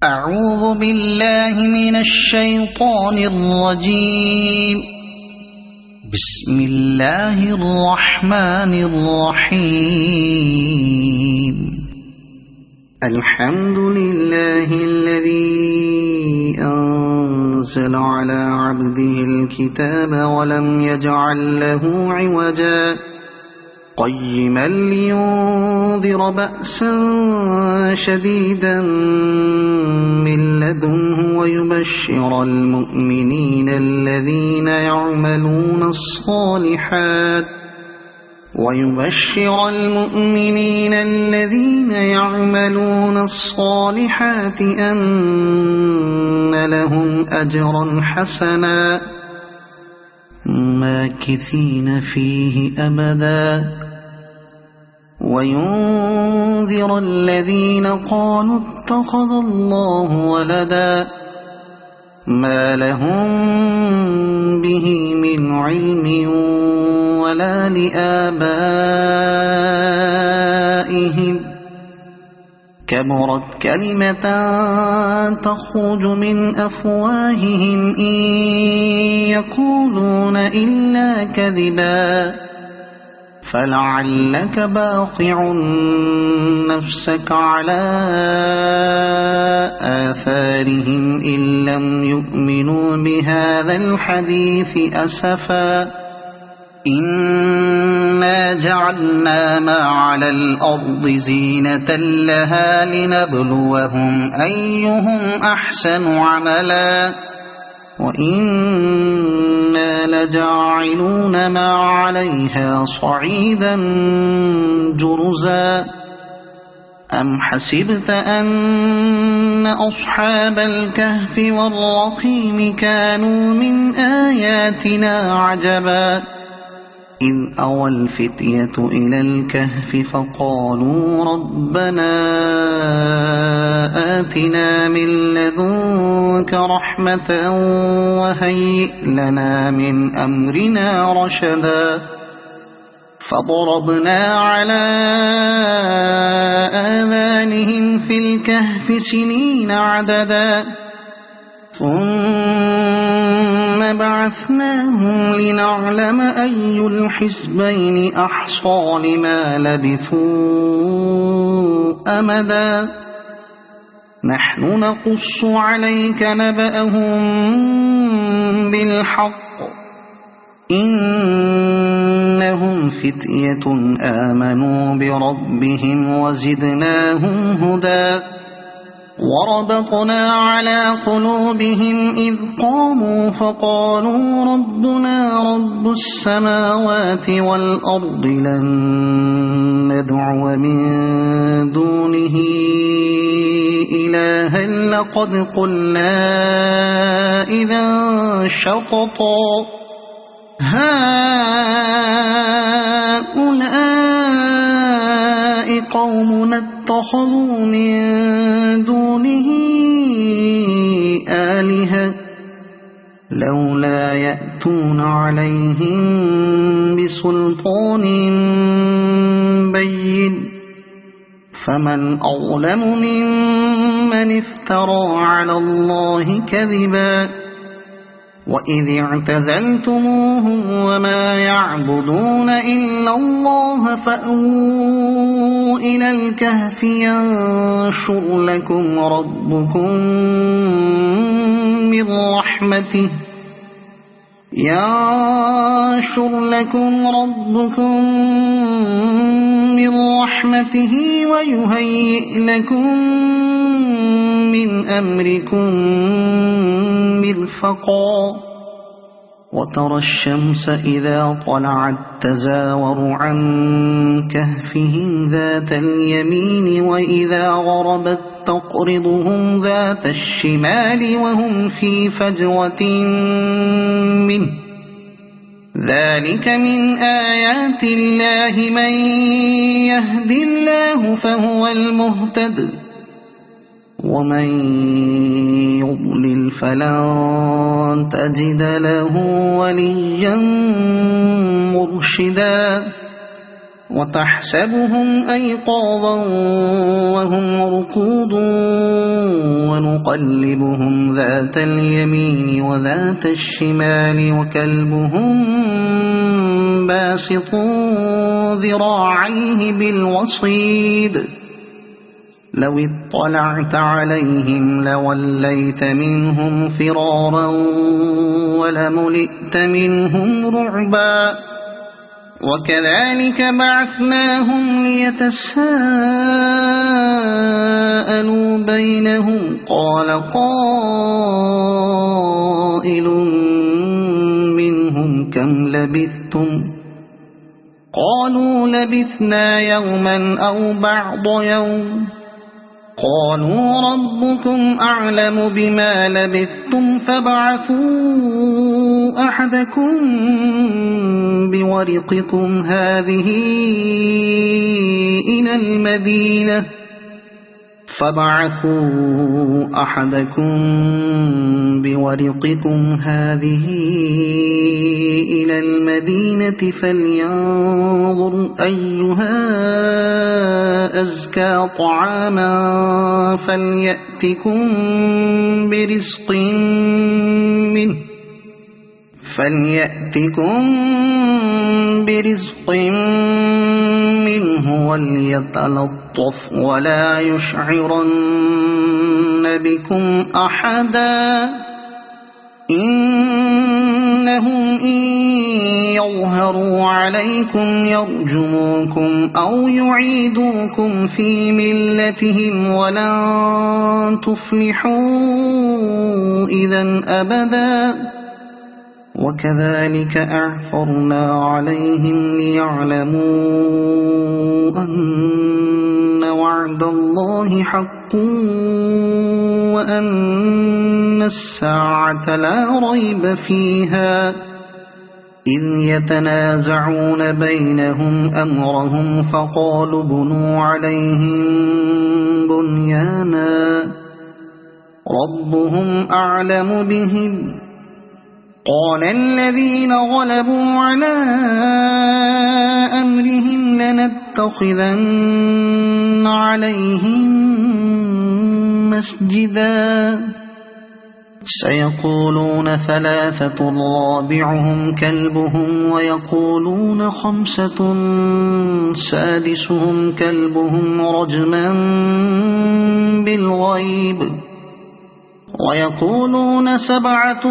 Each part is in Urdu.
أعوذ بالله من الشيطان الرجيم. بسم الله الرحمن الرحيم. الحمد لله الذي أنزل على عبده الكتاب ولم يجعل له عوجا قيما لينذر بأسا شديدا من لدنه ويبشر المؤمنين الذين يعملون الصالحات أن لهم أجرا حسنا ماكثين فيه أبدا وينذر الذين قالوا اتخذ الله ولدا ما لهم به من علم ولا لآبائهم كبرت كلمة تخرج من أفواههم إن يقولون إلا كذبا فلعلك باخع نفسك على آثارهم إن لم يؤمنوا بهذا الحديث أسفا إنا جعلنا ما على الأرض زينة لها لنبلوهم أيهم أحسن عملا وإنا لجاعلون ما عليها صعيدا جرزا أم حسبت أن أصحاب الكهف والرقيم كانوا من آياتنا عجبا إذ أوى الفتية إلى الكهف فقالوا ربنا آتنا من لدنك رحمة وهيئ لنا من أمرنا رشدا فضربنا على آذانهم في الكهف سنين عددا ثم بعثناهم لنعلم أي الحزبين أحصى لما لبثوا أمدا نحن نقص عليك نبأهم بالحق إنهم فتية آمنوا بربهم وزدناهم هدى وربطنا على قلوبهم إذ قاموا فقالوا ربنا رب السماوات والأرض لن ندعو من دونه إلها لقد قلنا إذا شططا هؤلاء قومنا اتخذوا من دونه آلهة لولا يأتون عليهم بسلطان بين فمن أظلم ممن افترى على الله كذبا وإذ اعتزلتموهم وما يعبدون إلا الله فأووا إلى الكهف ينشر لكم ربكم من رحمته ويهيئ لكم من أمركم مرفقا وترى الشمس إذا طلعت تزاور عن كهفهم ذات اليمين وإذا غربت تقرضهم ذات الشمال وهم في فجوة منه ذلك من آيات الله من يهد الله فهو المهتد ومن يضلل فلن تجد له وليا مرشدا وتحسبهم أيقاظا وهم رقود ونقلبهم ذات اليمين وذات الشمال وكلبهم باسط ذراعيه بالوصيد لو اطلعت عليهم لوليت منهم فرارا ولملئت منهم رعبا وكذلك بعثناهم ليتساءلوا بينهم قال قائل منهم كم لبثتم قالوا لبثنا يوما أو بعض يوم قالوا ربكم أعلم بما لبثتم فابعثوا أحدكم بورقكم هذه إلى المدينة فلينظر أيها أزكى طعاما فليأتكم برزق منه وليتلطف ولا يشعرن بكم أحدا إنهم إن يظهروا عليكم يرجموكم أو يعيدوكم في ملتهم ولن تفلحوا إذا أبدا وكذلك أعثرنا عليهم ليعلموا أن وعد الله حق وأن الساعة لا ريب فيها إذ يتنازعون بينهم أمرهم فقالوا بنوا عليهم بنيانا ربهم أعلم بهم قال الذين غلبوا على أمرهم لنتخذن عليهم مسجدا سيقولون ثلاثة رابعهم كلبهم ويقولون خمسة سادسهم كلبهم رجما بالغيب ويقولون سبعة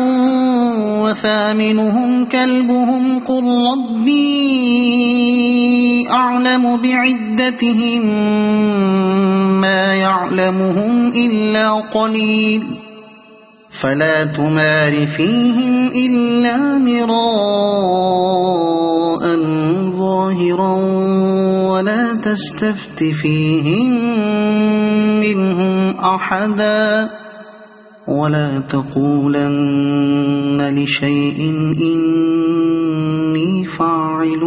وثامنهم كلبهم قل ربي أعلم بعدتهم ما يعلمهم إلا قليل فلا تمار فيهم إلا مراء ظاهرا ولا تستفت فيهم منهم أحدا ولا تقولن لشيء إني فاعل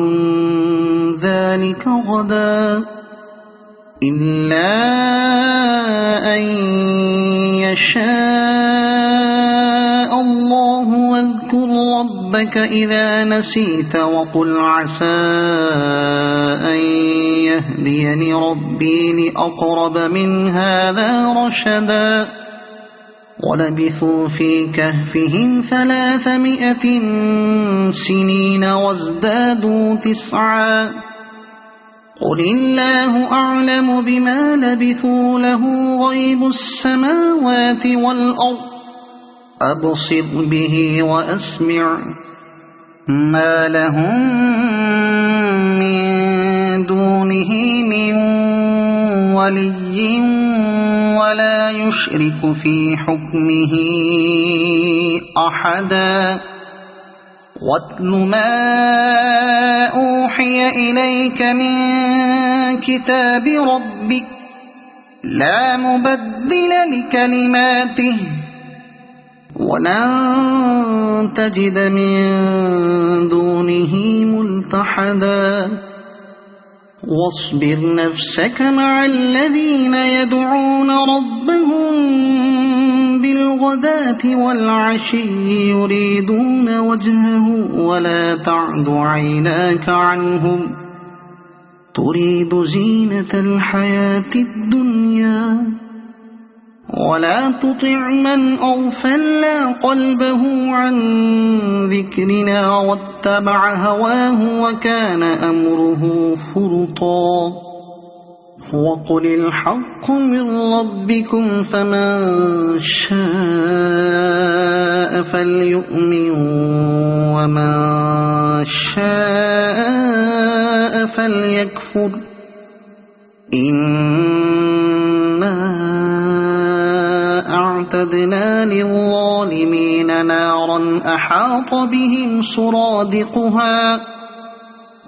ذلك غدا إلا أن يشاء الله واذكر ربك إذا نسيت وقل عسى أن يهديني ربي لأقرب من هذا رشدا ولبثوا في كهفهم 300 سنين وازدادوا 9 قل الله أعلم بما لبثوا له غيب السماوات والأرض أبصر به وأسمع ما لهم من دونه من ولي ولا يشرك في حكمه أحدا واتل ما أوحي إليك من كتاب ربك لا مبدل لكلماته ولن تجد من دونه ملتحدا واصبر نفسك مع الذين يدعون ربهم بالغداة والعشي يريدون وجهه ولا تعد عيناك عنهم تريد زينة الحياة الدنيا ولا تطع من أغفلنا قلبه عن ذكرنا واتبع هواه وكان أمره فرطا وقل الحق من ربكم فمن شاء فليؤمن ومن شاء فليكفر إنا أعتدنا للظالمين نارا أحاط بهم سرادقها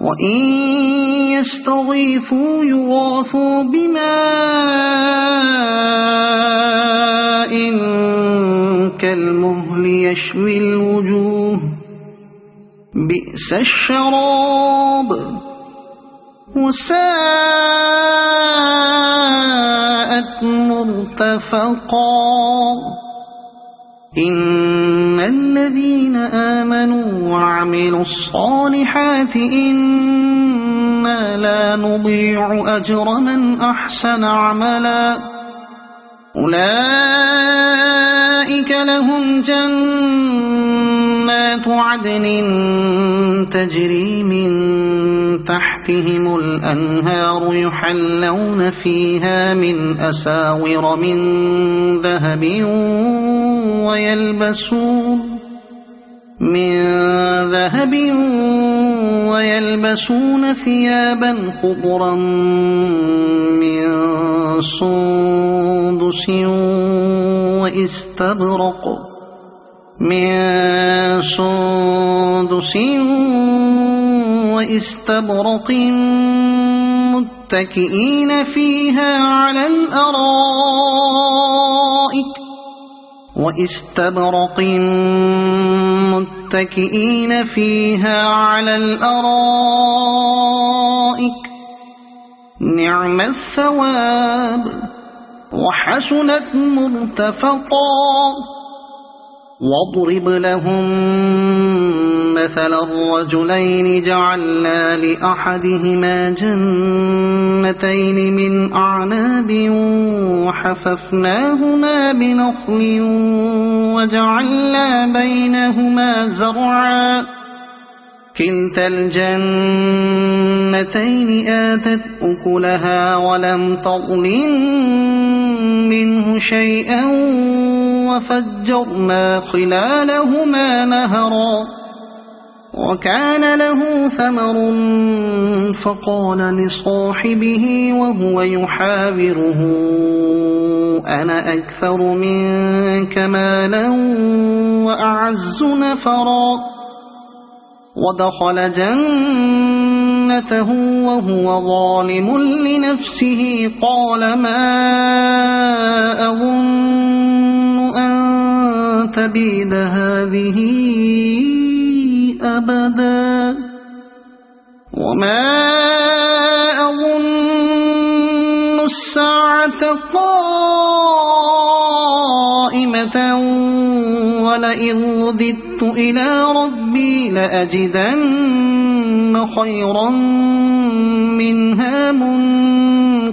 وإن يستغيثوا يغاثوا بماء كالمهل يشوي الوجوه بئس الشراب وساءت مرتفقا إن الذين آمنوا وعملوا الصالحات إنا لا نضيع أجر من أحسن عملا أولئك لهم جنات عدن تجري من تحتهم الأنهار يحلون فيها من أساور من ذهب ويلبسون ثيابا خضرا من سندس واستبرق متكئين فيها على الأرائك نعم الثواب وحسنت مرتفقا واضرب لهم مثل الرجلين جعلنا لأحدهما جنتين من أعناب وحففناهما بنخل وجعلنا بينهما زرعا كلتا الجنتين آتت أكلها ولم تظلم منه شيئا وفجرنا خلالهما نهرا وكان له ثمر فقال لصاحبه وهو يحاوره أنا أكثر منك مالا وأعز نفرا ودخل جنته وهو ظالم لنفسه قال ما أظن أن تبيد هذه أبدا وما أظن الساعة قائمة ولئن رددت إلى ربي لأجدن خيرا منها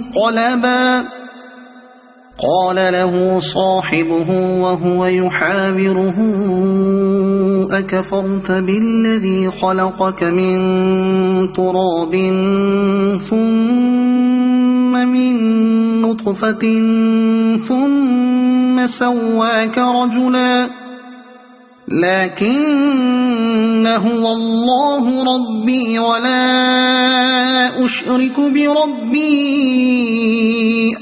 منقلبا قال له صاحبه وهو يحاوره أكفرت بالذي خلقك من تراب ثم من نطفة ثم سواك رجلا لكن هو الله ربي ولا أشرك بربي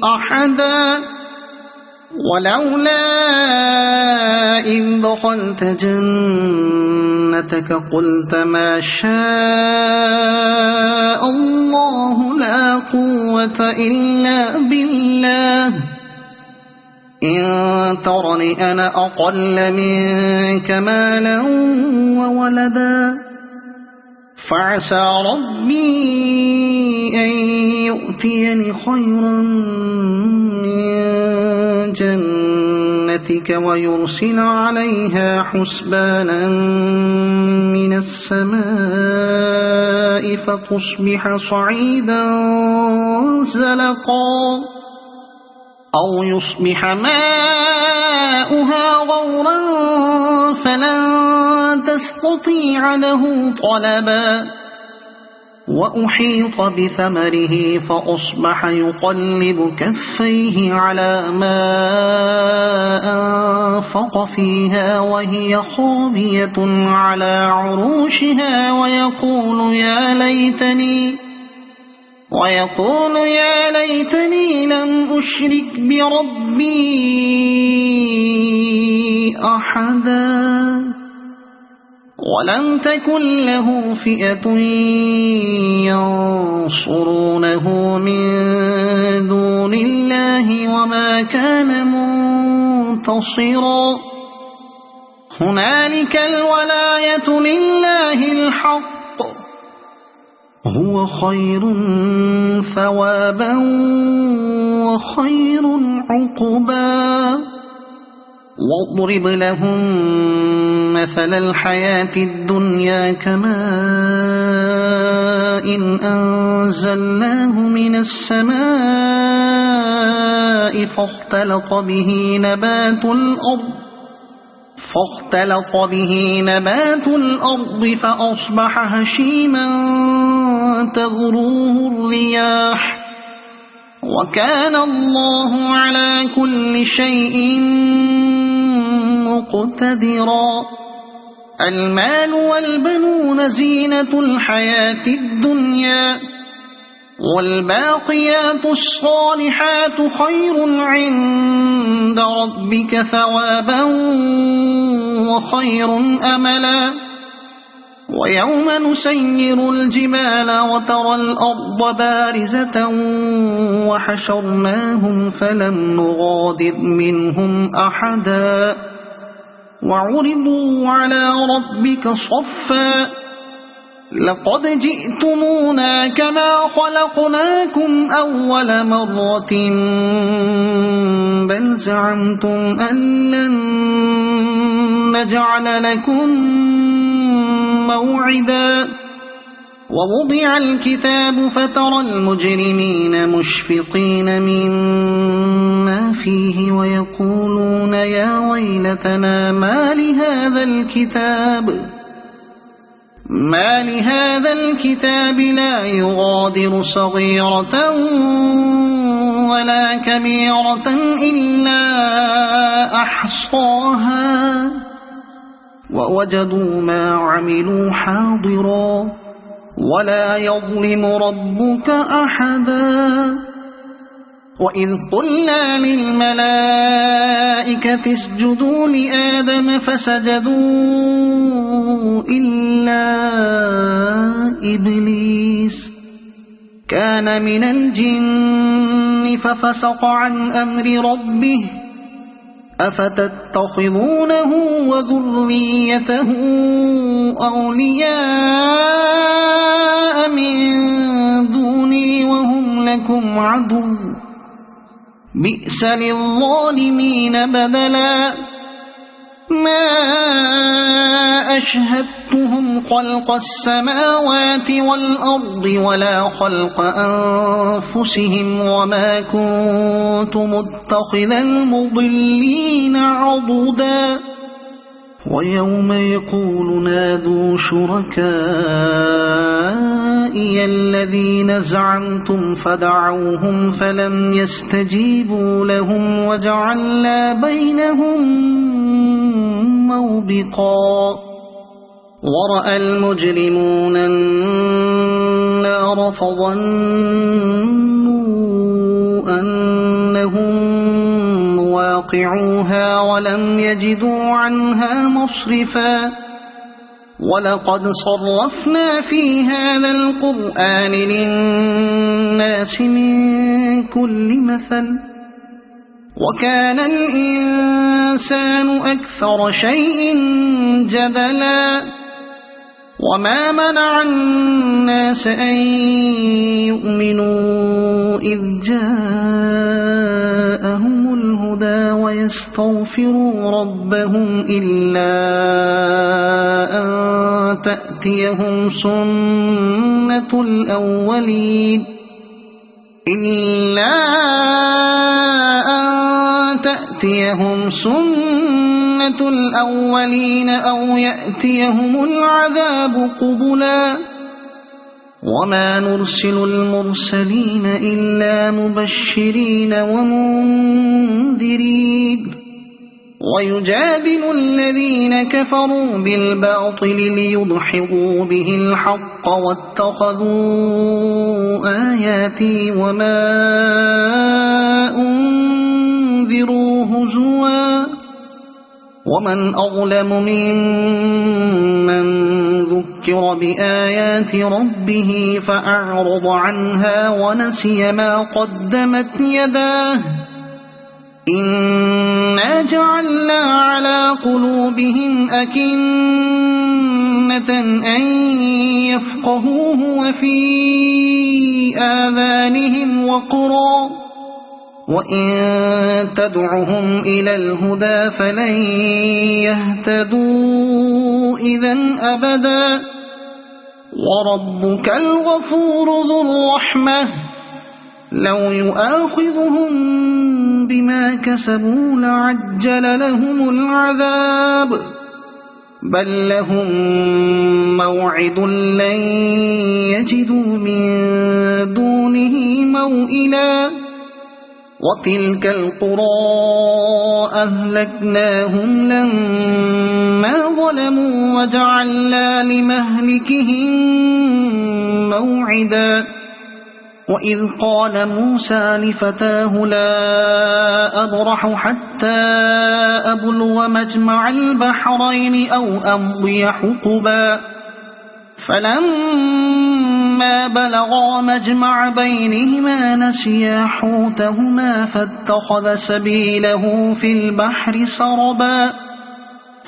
أحدا ولولا إذ دخلت جنتك قلت ما شاء الله لا قوة إلا بالله إن ترني أنا أقل منك مالا وولدا فعسى ربي أن يؤتيني خيرا من جنتك ويرسل عليها حسبانا من السماء فتصبح صعيدا زلقا أو يصبح ماؤها غورا فلن تستطيع له طلبا وأحيط بثمره فأصبح يقلب كفيه على ما أنفق فيها وهي خاوية على عروشها ويقول يا ليتني لم أشرك بربي أحدا ولم تكن له فئة ينصرونه من دون الله وما كان منتصرا هنالك الولاية لله الحق هو خير ثوابا وخير عقبا واضرب لهم مثل الحياة الدنيا كماء أنزلناه من السماء فاختلط به نبات الأرض فأصبح هشيما تذروه الرياح وكان الله على كل شيء مقتدرا المال والبنون زينة الحياة الدنيا والباقيات الصالحات خير عند ربك ثوابا وخير أملا ويوم نسير الجبال وترى الأرض بارزة وحشرناهم فلم نغادر منهم أحدا وعرضوا على ربك صفا لقد جئتمونا كما خلقناكم أول مرة بل زعمتم أن لن نجعل لكم موعدا ووضع الكتاب فترى المجرمين مشفقين مما فيه ويقولون يا ويلتنا ما لهذا الكتاب لا يغادر صغيرة ولا كبيرة إلا أحصاها ووجدوا ما عملوا حاضرا ولا يظلم ربك أحدا وإذ قلنا للملائكة اسجدوا لآدم فسجدوا إلا إبليس كان من الجن ففسق عن أمر ربه أفتتخذونه وذريته أولياء من دوني وهم لكم عدو بئس للظالمين بدلا ما أشهدتهم خلق السماوات والأرض ولا خلق أنفسهم وما كنت متخذ المضلين عضدا ويوم يقول نادوا شركائي الذين زعمتم فدعوهم فلم يستجيبوا لهم وجعلنا بينهم موبقا ورأى المجرمون النار فظنوا أنهم واقعوها ولم يجدوا عنها مصرفا ولقد صرفنا في هذا القرآن للناس من كل مثل وكان الإنسان أكثر شيء جدلا وما منع الناس أن يؤمنوا إذ جاءهم الهدى ويستغفروا ربهم إلا أن تأتيهم سنة الأولين إلا أن تأتيهم سنة الأولين أو يأتيهم العذاب قبلا وما نرسل المرسلين إلا مبشرين ومنذرين ويجادل الذين كفروا بالباطل ليدحضوا به الحق واتخذوا آياتي وما أنذروا هزوا ومن أظلم ممن ذكر بآيات ربه فأعرض عنها ونسي ما قدمت يداه إنا جعلنا على قلوبهم أكنة أن يفقهوه وفي آذانهم وقرا وإن تدعهم إلى الهدى فلن يهتدوا إذن أبدا وربك الغفور ذو الرحمة لو يؤاخذهم بما كسبوا لعجل لهم العذاب بل لهم موعد لن يجدوا من دونه موئلا وتلك القرى أهلكناهم لما ظلموا وجعلنا لمهلكهم موعدا وإذ قال موسى لفتاه لا أبرح حتى أبلغ مجمع البحرين أو أمضي حقبا فلما بلغا مجمع بينهما نسيا حوتهما فاتخذ سبيله في البحر سربا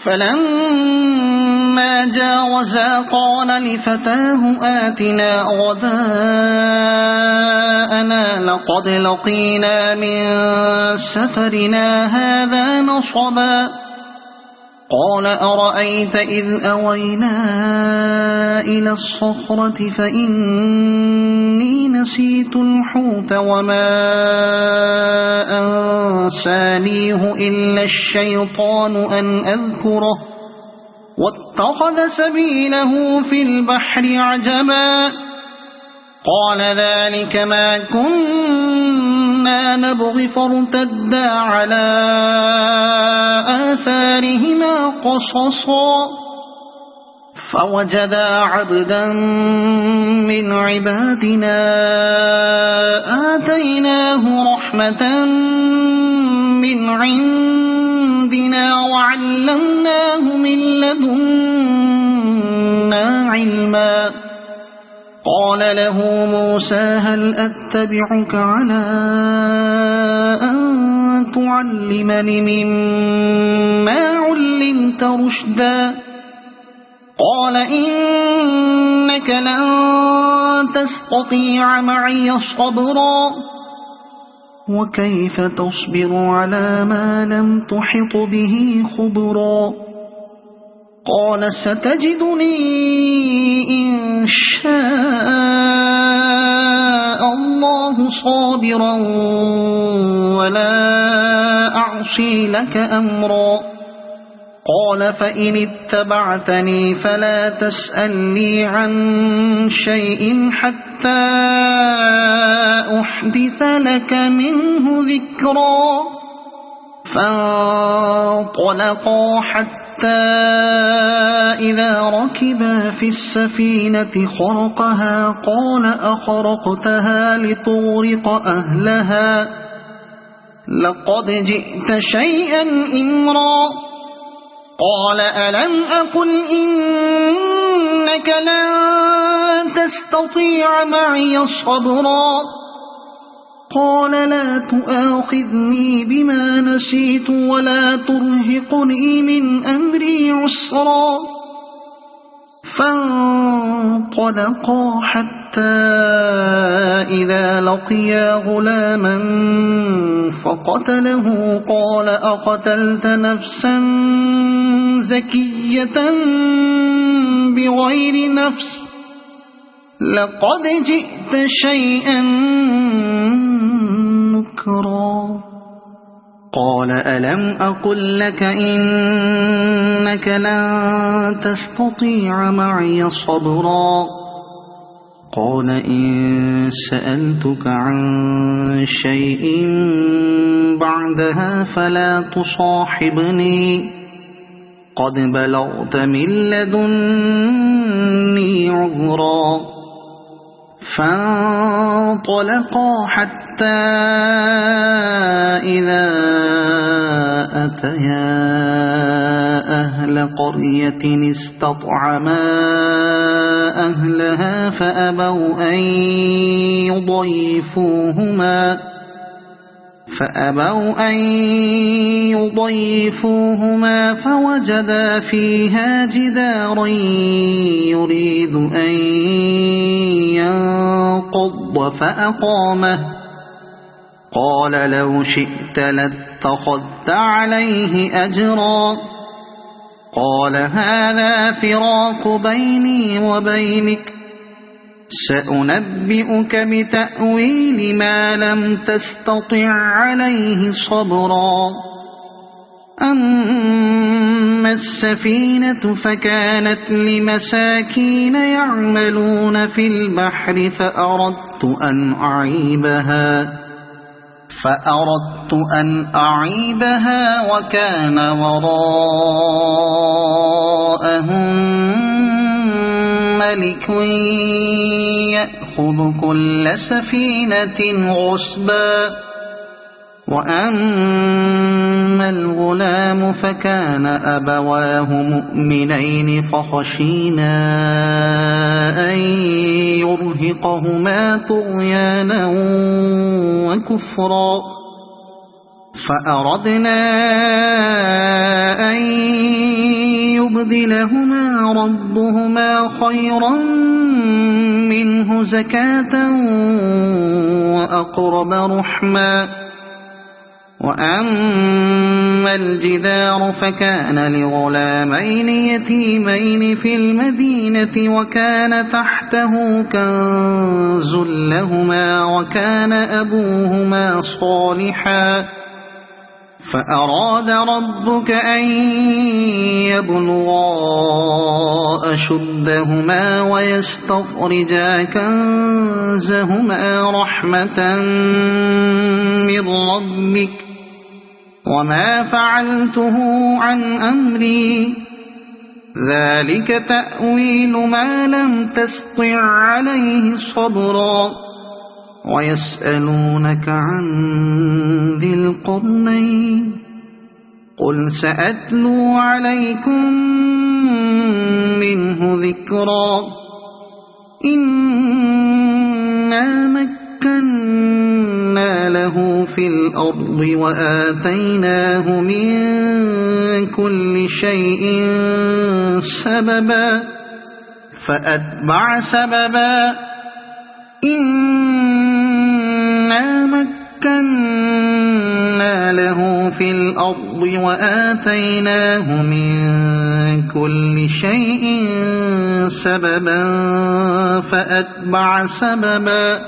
فلما جاوزا قال لفتاه آتنا غداءنا لقد لقينا من سفرنا هذا نصبا قال أرأيت إذ أوينا إلى الصخرة فإني نسيت الحوت وما أنسانيه إلا الشيطان أن أذكره واتخذ سبيله في البحر عجبا قال ذلك ما كنا نبغي فارتدا على آثارهما قصصا فوجدا عبدا من عبادنا آتيناه رحمة من عندنا وعلمناه من لدنا علما قال له موسى هل أتبعك على أن تعلمني مما علمت رشدا قال إنك لن تستطيع معي صبرا وكيف تصبر على ما لم تحط به خبرا قال ستجدني إن شاء الله صابرا ولا أعصي لك أمرا قال فإن اتبعتني فلا تسألني عن شيء حتى أحدث لك منه ذكرا فانطلقا حتى إذا ركبا في السفينة خرقها قال أخرقتها لتغرق أهلها لقد جئت شيئا إمرا قال ألم أقل إنك لن تستطيع معي صبرا قال لا تؤاخذني بما نسيت ولا ترهقني من أمري عسرا فانطلقا حتى إذا لقيا غلاما فقتله قال أقتلت نفسا زكية بغير نفس لقد جئت شيئا نكرا قال ألم أقل لك إنك لن تستطيع معي صبرا قال إن سألتك عن شيء بعدها فلا تصاحبني قد بلغت من لدني عذرا فانطلقا حتى إذا أتيا أهل قرية استطعما أهلها فأبوا أن يضيفوهما فوجدا فيها جدارا يريد أن ينقض فأقامه قال لو شئت لاتخذت عليه أجرا قال هذا فراق بيني وبينك سأنبئك بتأويل ما لم تستطع عليه صبرا أما السفينة فكانت لمساكين يعملون في البحر فأردت أن أعيبها وكان وراءهم ملك يأخذ كل سفينة غصبا وأما الغلام فكان أبواه مؤمنين فخشينا أن يرهقهما طغيانا وكفرا فأردنا أن يبدلهما ربهما خيرا منه زكاة وأقرب رحما وأما الجدار فكان لغلامين يتيمين في المدينة وكان تحته كنز لهما وكان أبوهما صالحا فأراد ربك أن يبلغا أشدهما ويستخرجا كنزهما رحمة من ربك وما فعلته عن أمري ذلك تأويل ما لم تسطع عليه صبرا ويسألونك عن ذي القرنين قل سأتلو عليكم منه ذكرا إنا مكنا له في الأرض وآتيناه من كل شيء سببا فأتبع سببا إنا مكنا له في الأرض وآتيناه من كل شيء سببا فأتبع سببا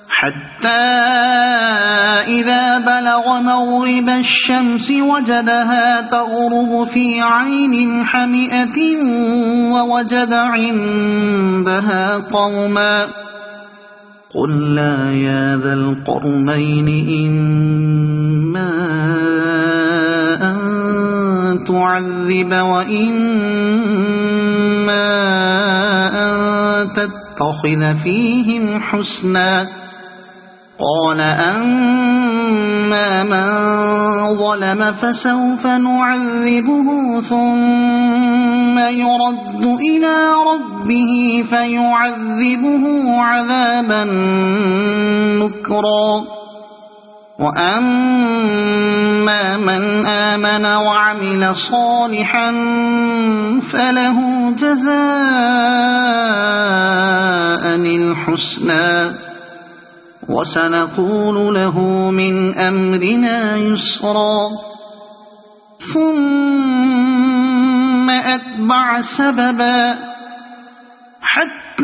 حتى إذا بلغ مغرب الشمس وجدها تغرب في عين حمئة ووجد عندها قوما قلنا يا ذا القرنين إما أن تعذب وإما أن تتخذ فيهم حسنا قال أما من ظلم فسوف نعذبه ثم يرد إلى ربه فيعذبه عذابا نكرا وأما من آمن وعمل صالحا فله جزاء الحسنى وسنقول له من أمرنا يسرا ثم أتبع سببا حتى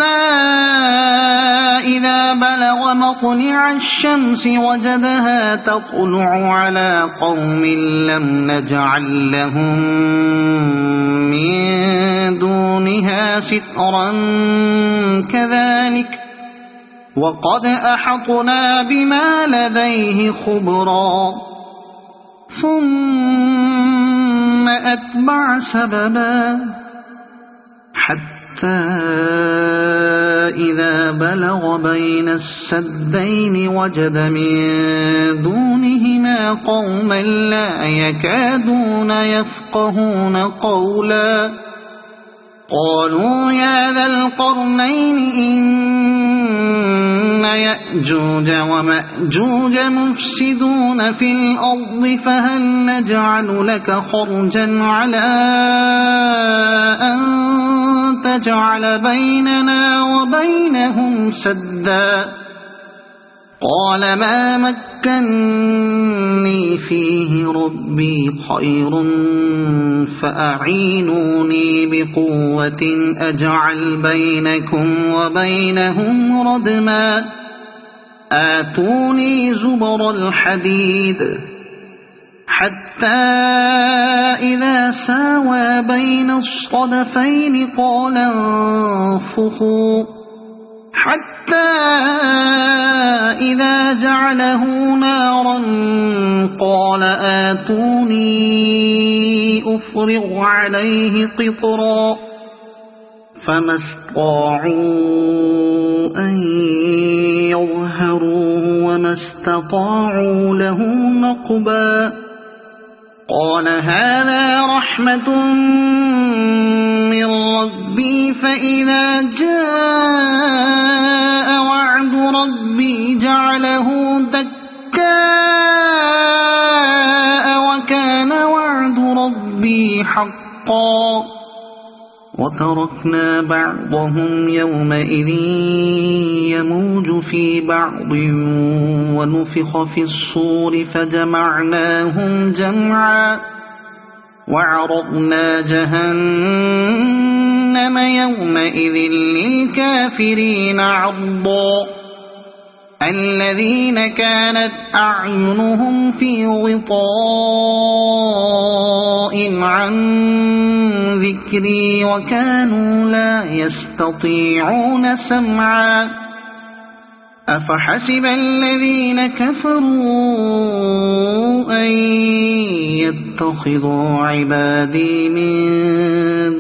إذا بلغ مطلع الشمس وجدها تطلع على قوم لم نجعل لهم من دونها سترا كذلك وقد أحطنا بما لديه خبرا ثم أتبع سببا حتى إذا بلغ بين السدين وجد من دونهما قوما لا يكادون يفقهون قولا قالوا يا ذا القرنين إن يأجوج ومأجوج مفسدون في الأرض فهل نجعل لك خرجا على أن تجعل بيننا وبينهم سدا قال ما مكني فيه ربي خير فأعينوني بقوة أجعل بينكم وبينهم ردما آتوني زبر الحديد حتى إذا ساوى بين الصدفين قال انفخوا حتى إذا جعله نارا قال آتوني أفرغ عليه قطرا فما استطاعوا أن يظهروه وما استطاعوا له نقبا قال هذا رحمة من ربي فإذا جاء وعد ربي جعله دكاء وكان وعد ربي حقا وتركنا بعضهم يومئذ يموج في بعض ونفخ في الصور فجمعناهم جمعا وعرضنا جهنم يومئذ للكافرين عرضا الذين كانت أعينهم في غطاء عن ذكري وكانوا لا يستطيعون سمعا أفحسب الذين كفروا أن يتخذوا عبادي من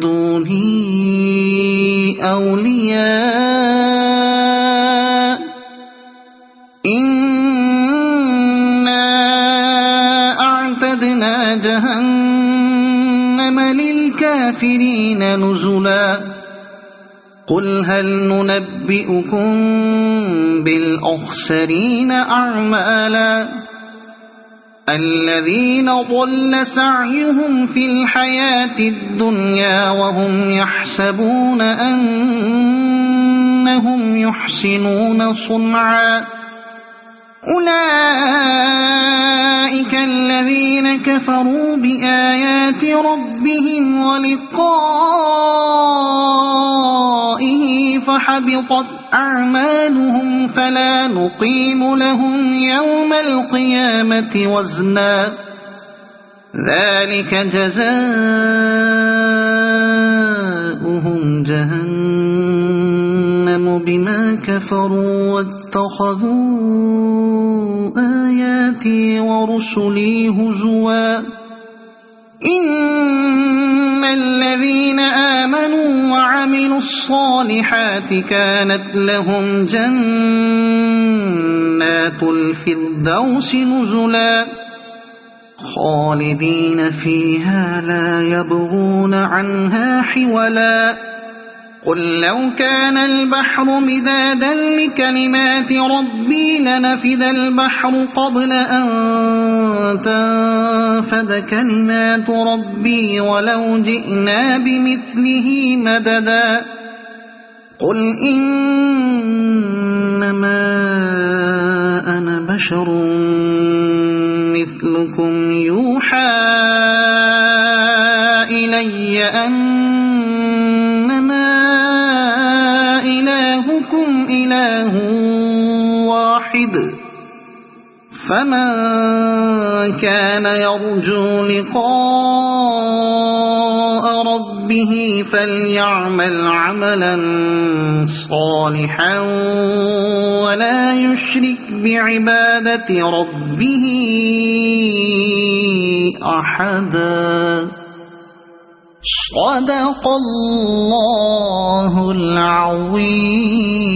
دوني أولياء إنا أعتدنا جهنم للكافرين نزلا قل هل ننبئكم بالأخسرين أعمالا الذين ضل سعيهم في الحياة الدنيا وهم يحسبون أنهم يحسنون صنعا أولئك الذين كفروا بآيات ربهم ولقائه فحبطت أعمالهم فلا نقيم لهم يوم القيامة وزنا ذلك جزاؤهم جهنم بما كفروا واتخذوا آياتي ورسلي هزوا إن الذين آمنوا وعملوا الصالحات كانت لهم جنات الفردوس نزلا خالدين فيها لا يبغون عنها حولا قل لو كان البحر مدادا لكلمات ربي لنفد البحر قبل أن تنفد كلمات ربي ولو جئنا بمثله مددا قل إنما أنا بشر مثلكم يوحى إلي أنما إلهكم فمن كان يرجو لقاء ربه فليعمل عملا صالحا ولا يشرك بعبادة ربه أحدا. صدق الله العظيم.